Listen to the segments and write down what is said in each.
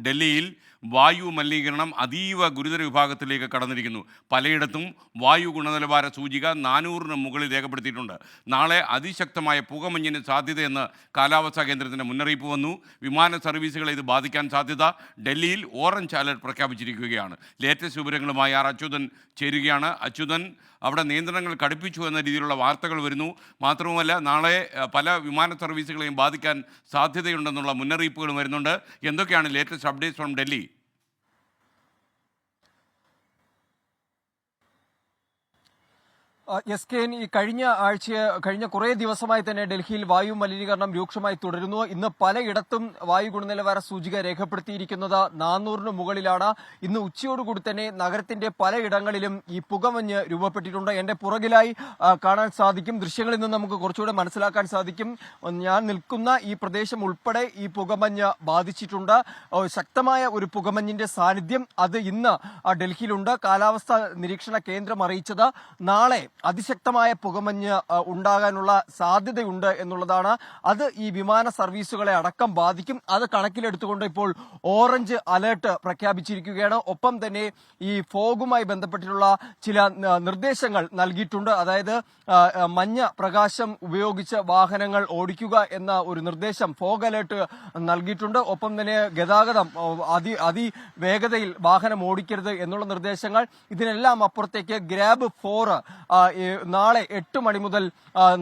ഡൽഹിയിൽ വായു മലിനീകരണം അതീവ ഗുരുതര വിഭാഗത്തിലേക്ക് കടന്നിരിക്കുന്നു. പലയിടത്തും വായു ഗുണനിലവാര സൂചിക 400-ന് മുകളിൽ രേഖപ്പെടുത്തിയിട്ടുണ്ട്. നാളെ അതിശക്തമായ പുകമഞ്ഞിന് സാധ്യതയെന്ന് കാലാവസ്ഥാ കേന്ദ്രത്തിൻ്റെ മുന്നറിയിപ്പ് വന്നു. വിമാന സർവീസുകളെ ഇത് ബാധിക്കാൻ സാധ്യത. ഡൽഹിയിൽ ഓറഞ്ച് അലർട്ട് പ്രഖ്യാപിച്ചിരിക്കുകയാണ്. ലേറ്റസ്റ്റ് വിവരങ്ങളുമായി അച്യുതൻ ചേരുകയാണ്. അച്യുതൻ, അവിടെ നിയന്ത്രണങ്ങൾ കടുപ്പിച്ചു എന്ന രീതിയിലുള്ള വാർത്തകൾ വരുന്നു. മാത്രവുമല്ല, നാളെ പല വിമാന സർവീസുകളെയും ബാധിക്കാൻ സാധ്യതയുണ്ടെന്നുള്ള മുന്നറിയിപ്പുകളും വരുന്നുണ്ട്. എന്തൊക്കെയാണ് latest updates from Delhi? S K, ഈ കഴിഞ്ഞ കുറേ ദിവസമായി തന്നെ ഡൽഹിയിൽ വായു മലിനീകരണം രൂക്ഷമായി തുടരുന്നു. ഇന്ന് പലയിടത്തും വായു ഗുണനിലവാര സൂചിക രേഖപ്പെടുത്തിയിരിക്കുന്നത് 400-ന് മുകളിലാണ്. ഇന്ന് ഉച്ചയോടുകൂടി തന്നെ നഗരത്തിന്റെ പലയിടങ്ങളിലും ഈ പുകമഞ്ഞ് രൂപപ്പെട്ടിട്ടുണ്ട്. എന്റെ പുറകിലായി കാണാൻ സാധിക്കും. ദൃശ്യങ്ങളിൽ നിന്ന് നമുക്ക് കുറച്ചുകൂടെ മനസ്സിലാക്കാൻ സാധിക്കും. ഞാൻ നിൽക്കുന്ന ഈ പ്രദേശം ഉൾപ്പെടെ ഈ പുകമഞ്ഞ് ബാധിച്ചിട്ടുണ്ട്. ശക്തമായ ഒരു പുകമഞ്ഞിന്റെ സാന്നിധ്യം അത് ഇന്ന് ഡൽഹിയിലുണ്ട്. കാലാവസ്ഥാ നിരീക്ഷണ കേന്ദ്രം അറിയിച്ചത് നാളെ അതിശക്തമായ പുകമഞ്ഞ് ഉണ്ടാകാനുള്ള സാധ്യതയുണ്ട് എന്നുള്ളതാണ്. അത് ഈ വിമാന സർവീസുകളെ അടക്കം ബാധിക്കും. അത് കണക്കിലെടുത്തുകൊണ്ട് ഇപ്പോൾ ഓറഞ്ച് അലേർട്ട് പ്രഖ്യാപിച്ചിരിക്കുകയാണ്. ഒപ്പം തന്നെ ഈ ഫോഗുമായി ബന്ധപ്പെട്ടിട്ടുള്ള ചില നിർദ്ദേശങ്ങൾ നൽകിയിട്ടുണ്ട്. അതായത് മഞ്ഞ പ്രകാശം ഉപയോഗിച്ച് വാഹനങ്ങൾ ഓടിക്കുക എന്ന ഒരു നിർദ്ദേശം, ഫോഗ് അലേർട്ട് നൽകിയിട്ടുണ്ട്. ഒപ്പം തന്നെ ഗതാഗതം അതിവേഗതയിൽ വാഹനം ഓടിക്കരുത് എന്നുള്ള നിർദ്ദേശങ്ങൾ. ഇതിനെല്ലാം അപ്പുറത്തേക്ക് ഗ്രാബ് 4 നാളെ 8 മണി മുതൽ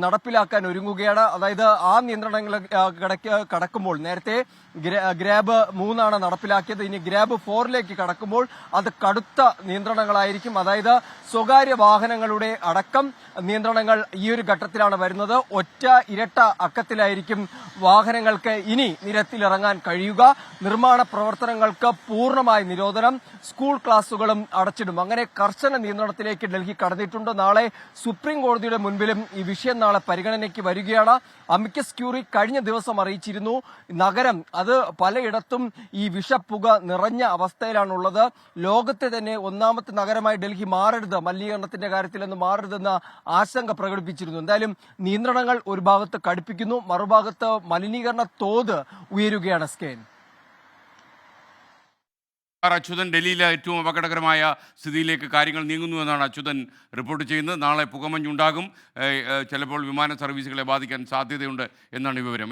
നടപ്പിലാക്കാൻ ഒരുങ്ങുകയാണ്. അതായത് ആ നിയന്ത്രണങ്ങൾ കടക്കുമ്പോൾ നേരത്തെ ഗ്രാബ് 3 നടപ്പിലാക്കിയത്. ഇനി ഗ്രാബ് 4 കടക്കുമ്പോൾ അത് കടുത്ത നിയന്ത്രണങ്ങളായിരിക്കും. അതായത് സ്വകാര്യ വാഹനങ്ങളുടെ അടക്കം നിയന്ത്രണങ്ങൾ ഈ ഒരു ഘട്ടത്തിലാണ് വരുന്നത്. ഒറ്റ ഇരട്ട അക്കത്തിലായിരിക്കും വാഹനങ്ങൾക്ക് ഇനി നിരത്തിലിറങ്ങാൻ കഴിയുക. നിർമ്മാണ പ്രവർത്തനങ്ങൾക്ക് പൂർണ്ണമായ നിരോധനം. സ്കൂൾ ക്ലാസുകളും അടച്ചിടും. അങ്ങനെ കർശന നിയന്ത്രണത്തിലേക്ക് ഡൽഹി കടന്നിട്ടുണ്ട്. നാളെ സുപ്രീം കോടതിയുടെ മുൻപിലും ഈ വിഷയം നാളെ പരിഗണനയ്ക്ക് വരികയാണ്. അമിക്കസ് ക്യൂറി കഴിഞ്ഞ ദിവസം അറിയിച്ചിരുന്നു, നഗരം അത് പലയിടത്തും ഈ വിഷപ്പുക നിറഞ്ഞ അവസ്ഥയിലാണുള്ളത്. ലോകത്തെ തന്നെ 1ാമത്തെ നഗരമായി ഡൽഹി മാറരുത്, മലിനീകരണത്തിന്റെ കാര്യത്തിലൊന്നും മാറരുതെന്ന ആശങ്ക പ്രകടിപ്പിച്ചിരുന്നു. എന്തായാലും നിയന്ത്രണങ്ങൾ ഒരു ഭാഗത്ത് കടുപ്പിക്കുന്നു, മറുഭാഗത്ത് മലിനീകരണ തോത് ഉയരുകയാണ്. സ്കെയിൻ അച്യുതൻ, ഡൽഹിയിലെ ഏറ്റവും അപകടകരമായ സ്ഥിതിയിലേക്ക് കാര്യങ്ങൾ നീങ്ങുന്നുവെന്നാണ് അച്യുതൻ റിപ്പോർട്ട് ചെയ്യുന്നത്. നാളെ പുകമഞ്ഞുണ്ടാകും. ചിലപ്പോൾ വിമാന സർവീസുകളെ ബാധിക്കാൻ സാധ്യതയുണ്ട് എന്നാണ് വിവരം.